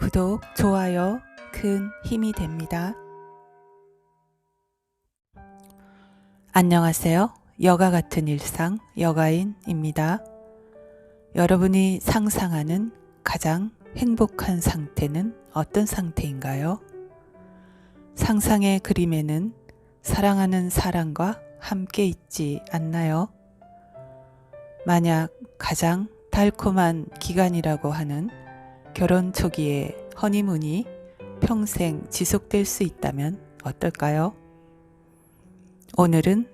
구독, 좋아요 큰 힘이 됩니다. 안녕하세요. 여가 같은 일상 여가인입니다. 여러분이 상상하는 가장 행복한 상태는 어떤 상태인가요? 상상의 그림에는 사랑하는 사람과 함께 있지 않나요? 만약 가장 달콤한 기간이라고 하는 결혼 초기의 허니문이 평생 지속될 수 있다면 어떨까요? 오늘은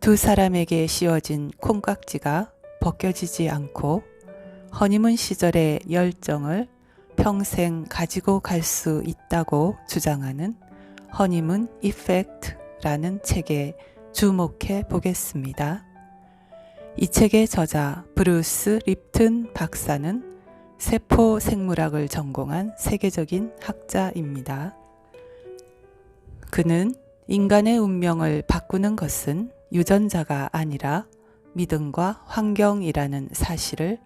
두 사람에게 씌워진 콩깍지가 벗겨지지 않고 허니문 시절의 열정을 평생 가지고 갈 수 있다고 주장하는 허니문 이펙트라는 책에 주목해 보겠습니다. 이 책의 저자 브루스 립튼 박사는 세포 생물학을 전공한 세계적인 학자입니다. 그는 인간의 운명을 바꾸는 것은 유전자가 아니라 믿음과 환경이라는 사실을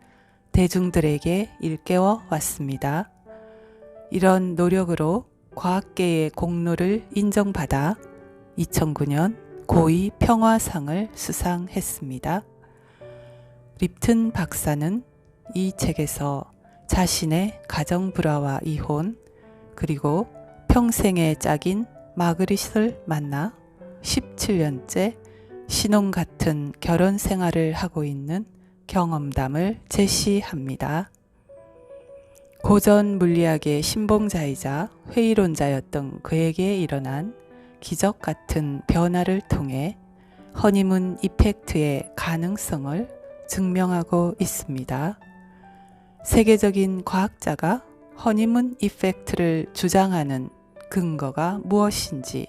대중들에게 일깨워 왔습니다. 이런 노력으로 과학계의 공로를 인정받아 2009년 고위 평화상을 수상했습니다. 립튼 박사는 이 책에서 자신의 가정 불화와 이혼, 그리고 평생의 짝인 마그릿을 만나 17년째 신혼 같은 결혼 생활을 하고 있는 경험담을 제시합니다. 고전 물리학의 신봉자이자 회의론자였던 그에게 일어난 기적 같은 변화를 통해 허니문 이펙트의 가능성을 증명하고 있습니다. 세계적인 과학자가 허니문 이펙트를 주장하는 근거가 무엇인지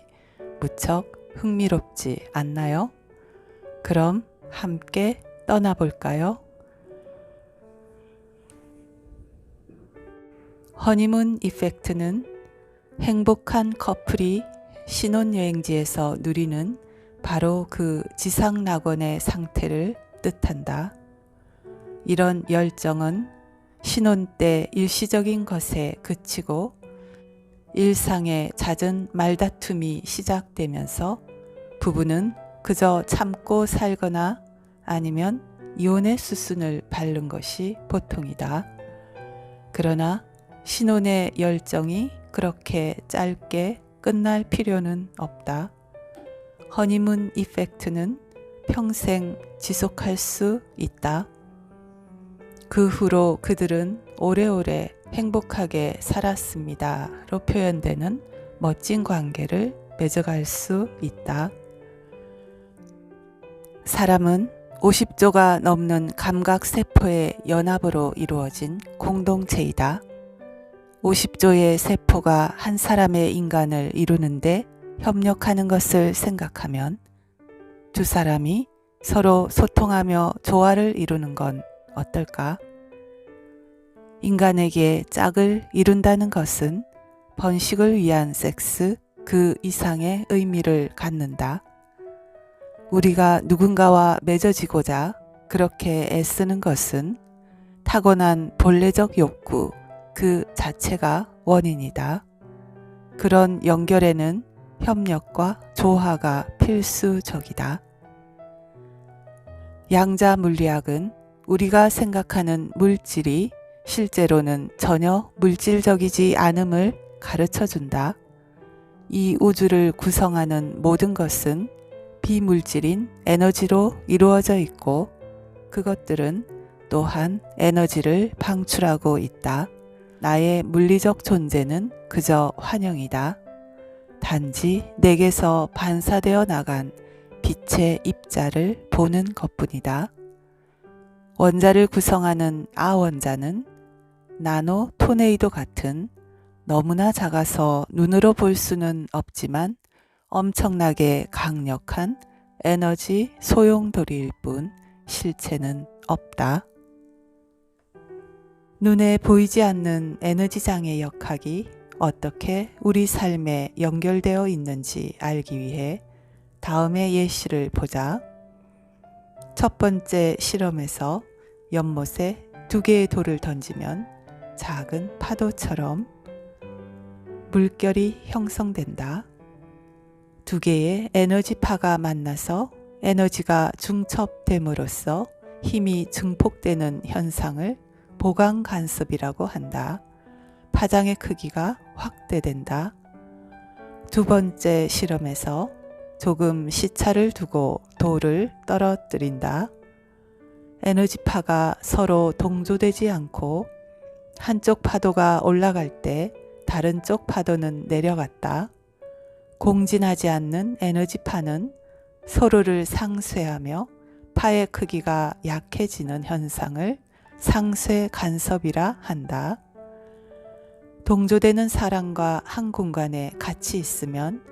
무척 흥미롭지 않나요? 그럼 함께 떠나볼까요? 허니문 이펙트는 행복한 커플이 신혼여행지에서 누리는 바로 그 지상낙원의 상태를 뜻한다. 이런 열정은 신혼 때 일시적인 것에 그치고 일상의 잦은 말다툼이 시작되면서 부부는 그저 참고 살거나 아니면 이혼의 수순을 밟는 것이 보통이다. 그러나 신혼의 열정이 그렇게 짧게 끝날 필요는 없다. 허니문 이펙트는 평생 지속할 수 있다. 그 후로 그들은 오래오래 행복하게 살았습니다로 표현되는 멋진 관계를 맺어갈 수 있다. 사람은 50조가 넘는 감각세포의 연합으로 이루어진 공동체이다. 50조의 세포가 한 사람의 인간을 이루는데 협력하는 것을 생각하면 두 사람이 서로 소통하며 조화를 이루는 건 어떨까? 인간에게 짝을 이룬다는 것은 번식을 위한 섹스 그 이상의 의미를 갖는다. 우리가 누군가와 맺어지고자 그렇게 애쓰는 것은 타고난 본래적 욕구 그 자체가 원인이다. 그런 연결에는 협력과 조화가 필수적이다. 양자 물리학은 우리가 생각하는 물질이 실제로는 전혀 물질적이지 않음을 가르쳐 준다. 이 우주를 구성하는 모든 것은 비물질인 에너지로 이루어져 있고 그것들은 또한 에너지를 방출하고 있다. 나의 물리적 존재는 그저 환영이다. 단지 내게서 반사되어 나간 빛의 입자를 보는 것뿐이다. 원자를 구성하는 아원자는 나노 토네이도 같은 너무나 작아서 눈으로 볼 수는 없지만 엄청나게 강력한 에너지 소용돌이일 뿐 실체는 없다. 눈에 보이지 않는 에너지장의 역학이 어떻게 우리 삶에 연결되어 있는지 알기 위해 다음의 예시를 보자. 첫 번째 실험에서 연못에 2개의 돌을 던지면 작은 파도처럼 물결이 형성된다. 두 개의 에너지파가 만나서 에너지가 중첩됨으로써 힘이 증폭되는 현상을 보강 간섭이라고 한다. 파장의 크기가 확대된다. 두 번째 실험에서 조금 시차를 두고 돌을 떨어뜨린다. 에너지파가 서로 동조되지 않고 한쪽 파도가 올라갈 때 다른 쪽 파도는 내려갔다. 공진하지 않는 에너지파는 서로를 상쇄하며 파의 크기가 약해지는 현상을 상쇄 간섭이라 한다. 동조되는 사람과 한 공간에 같이 있으면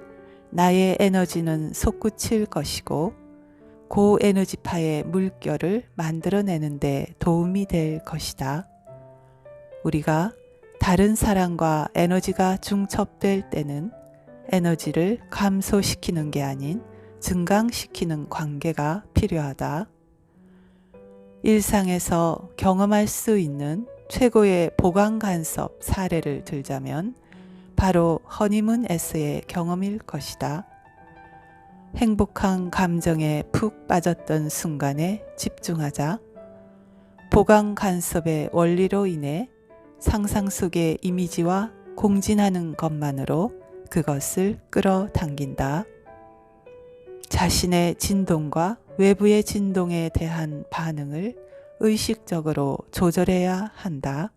나의 에너지는 솟구칠 것이고 고에너지파의 물결을 만들어내는 데 도움이 될 것이다. 우리가 다른 사람과 에너지가 중첩될 때는 에너지를 감소시키는 게 아닌 증강시키는 관계가 필요하다. 일상에서 경험할 수 있는 최고의 보강 간섭 사례를 들자면 바로 허니문 S의 경험일 것이다. 행복한 감정에 푹 빠졌던 순간에 집중하자. 보강 간섭의 원리로 인해 상상 속의 이미지와 공진하는 것만으로 그것을 끌어당긴다. 자신의 진동과 외부의 진동에 대한 반응을 의식적으로 조절해야 한다.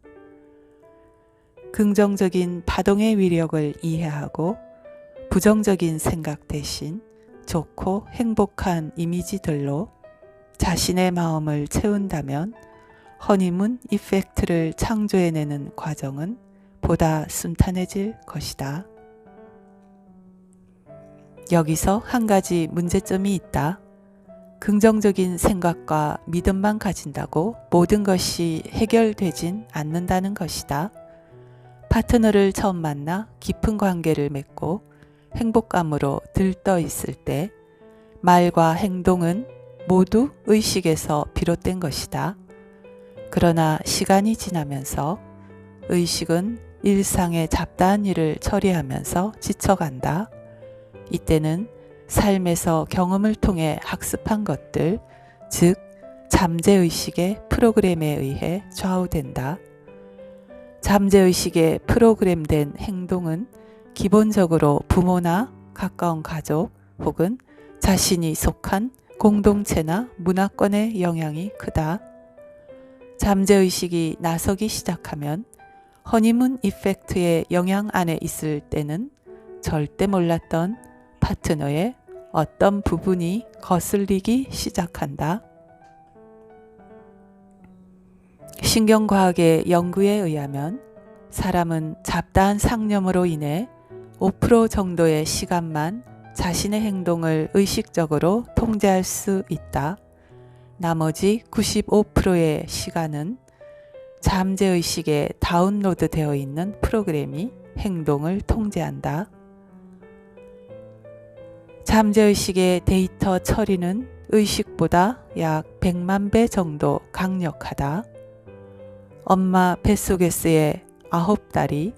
긍정적인 파동의 위력을 이해하고 부정적인 생각 대신 좋고 행복한 이미지들로 자신의 마음을 채운다면 허니문 이펙트를 창조해내는 과정은 보다 순탄해질 것이다. 여기서 한 가지 문제점이 있다. 긍정적인 생각과 믿음만 가진다고 모든 것이 해결되진 않는다는 것이다. 파트너를 처음 만나 깊은 관계를 맺고 행복감으로 들떠 있을 때 말과 행동은 모두 의식에서 비롯된 것이다. 그러나 시간이 지나면서 의식은 일상의 잡다한 일을 처리하면서 지쳐간다. 이때는 삶에서 경험을 통해 학습한 것들, 즉 잠재의식의 프로그램에 의해 좌우된다. 잠재의식의 프로그램된 행동은 기본적으로 부모나 가까운 가족 혹은 자신이 속한 공동체나 문화권의 영향이 크다. 잠재의식이 나서기 시작하면 허니문 이펙트의 영향 안에 있을 때는 절대 몰랐던 파트너의 어떤 부분이 거슬리기 시작한다. 신경과학의 연구에 의하면 사람은 잡다한 상념으로 인해 5% 정도의 시간만 자신의 행동을 의식적으로 통제할 수 있다. 나머지 95%의 시간은 잠재의식에 다운로드 되어 있는 프로그램이 행동을 통제한다. 잠재의식의 데이터 처리는 의식보다 약 100만 배 정도 강력하다. 엄마 뱃속에서의 9달이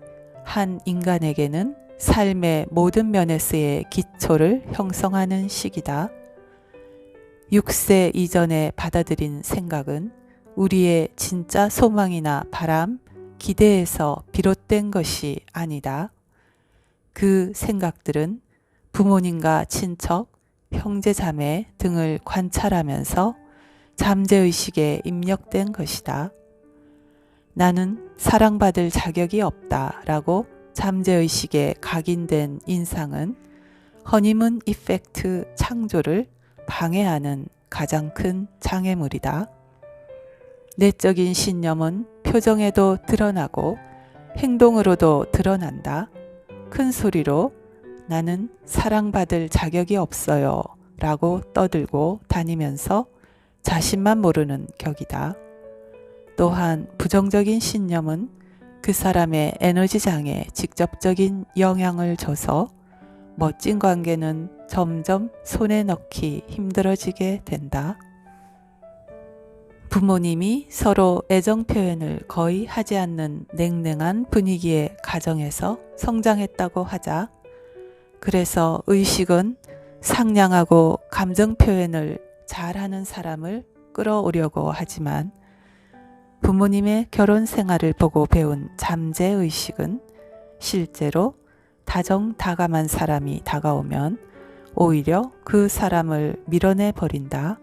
한 인간에게는 삶의 모든 면에서의 기초를 형성하는 시기다. 6세 이전에 받아들인 생각은 우리의 진짜 소망이나 바람, 기대에서 비롯된 것이 아니다. 그 생각들은 부모님과 친척, 형제 자매 등을 관찰하면서 잠재의식에 입력된 것이다. 나는 사랑받을 자격이 없다라고 잠재의식에 각인된 인상은 허니문 이펙트 창조를 방해하는 가장 큰 장애물이다. 내적인 신념은 표정에도 드러나고 행동으로도 드러난다. 큰 소리로 나는 사랑받을 자격이 없어요 라고 떠들고 다니면서 자신만 모르는 격이다. 또한 부정적인 신념은 그 사람의 에너지장에 직접적인 영향을 줘서 멋진 관계는 점점 손에 넣기 힘들어지게 된다. 부모님이 서로 애정 표현을 거의 하지 않는 냉랭한 분위기의 가정에서 성장했다고 하자. 그래서 의식은 상냥하고 감정 표현을 잘하는 사람을 끌어오려고 하지만 부모님의 결혼 생활을 보고 배운 잠재 의식은 실제로 다정다감한 사람이 다가오면 오히려 그 사람을 밀어내 버린다.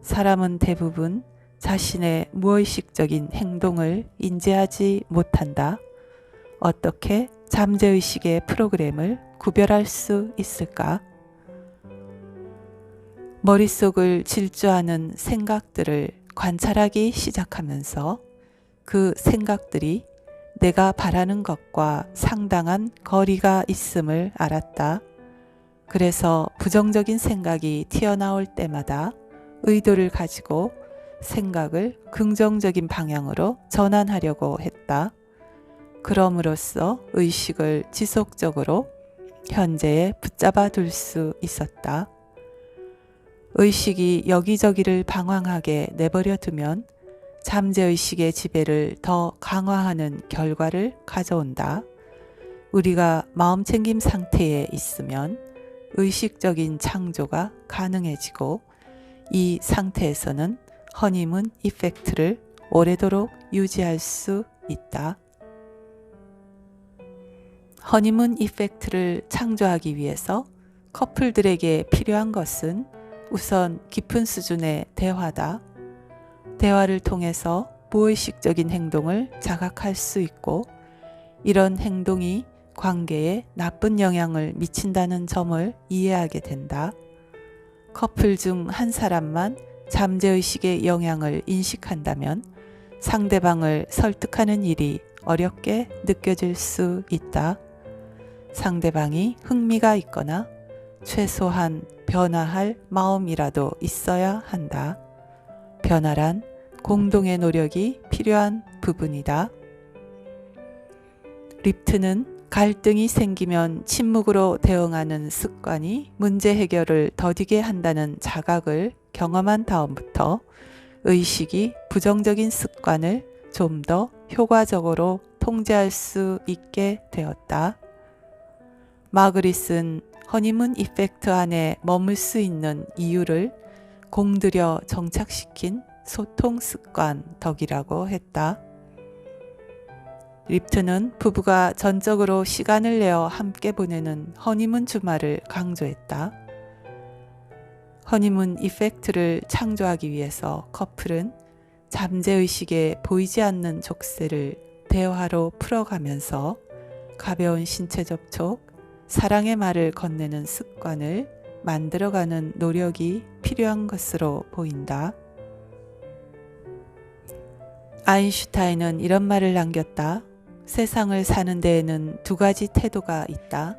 사람은 대부분 자신의 무의식적인 행동을 인지하지 못한다. 어떻게 잠재의식의 프로그램을 구별할 수 있을까? 머릿속을 질주하는 생각들을 관찰하기 시작하면서 그 생각들이 내가 바라는 것과 상당한 거리가 있음을 알았다. 그래서 부정적인 생각이 튀어나올 때마다 의도를 가지고 생각을 긍정적인 방향으로 전환하려고 했다. 그럼으로써 의식을 지속적으로 현재에 붙잡아 둘 수 있었다. 의식이 여기저기를 방황하게 내버려 두면 잠재의식의 지배를 더 강화하는 결과를 가져온다. 우리가 마음챙김 상태에 있으면 의식적인 창조가 가능해지고 이 상태에서는 허니문 이펙트를 오래도록 유지할 수 있다. 허니문 이펙트를 창조하기 위해서 커플들에게 필요한 것은 우선 깊은 수준의 대화다. 대화를 통해서 무의식적인 행동을 자각할 수 있고 이런 행동이 관계에 나쁜 영향을 미친다는 점을 이해하게 된다. 커플 중 한 사람만 잠재의식의 영향을 인식한다면 상대방을 설득하는 일이 어렵게 느껴질 수 있다. 상대방이 흥미가 있거나 최소한 변화할 마음이라도 있어야 한다. 변화란 공동의 노력이 필요한 부분이다. 립트는 갈등이 생기면 침묵으로 대응하는 습관이 문제 해결을 더디게 한다는 자각을 경험한 다음부터 의식이 부정적인 습관을 좀 더 효과적으로 통제할 수 있게 되었다. 마그릿은 허니문 이펙트 안에 머물 수 있는 이유를 공들여 정착시킨 소통 습관 덕이라고 했다. 립트는 부부가 전적으로 시간을 내어 함께 보내는 허니문 주말을 강조했다. 허니문 이펙트를 창조하기 위해서 커플은 잠재의식에 보이지 않는 족쇄를 대화로 풀어가면서 가벼운 신체 접촉, 사랑의 말을 건네는 습관을 만들어가는 노력이 필요한 것으로 보인다. 아인슈타인은 이런 말을 남겼다. 세상을 사는 데에는 두 가지 태도가 있다.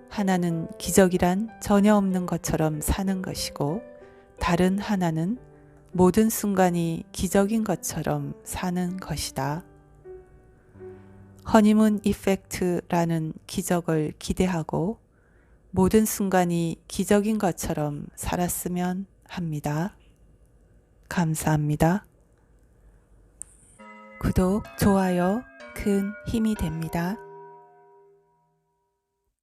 하나는 기적이란 전혀 없는 것처럼 사는 것이고 다른 하나는 모든 순간이 기적인 것처럼 사는 것이다. 허니문 이펙트라는 기적을 기대하고 모든 순간이 기적인 것처럼 살았으면 합니다. 감사합니다. 구독, 좋아요 큰 힘이 됩니다.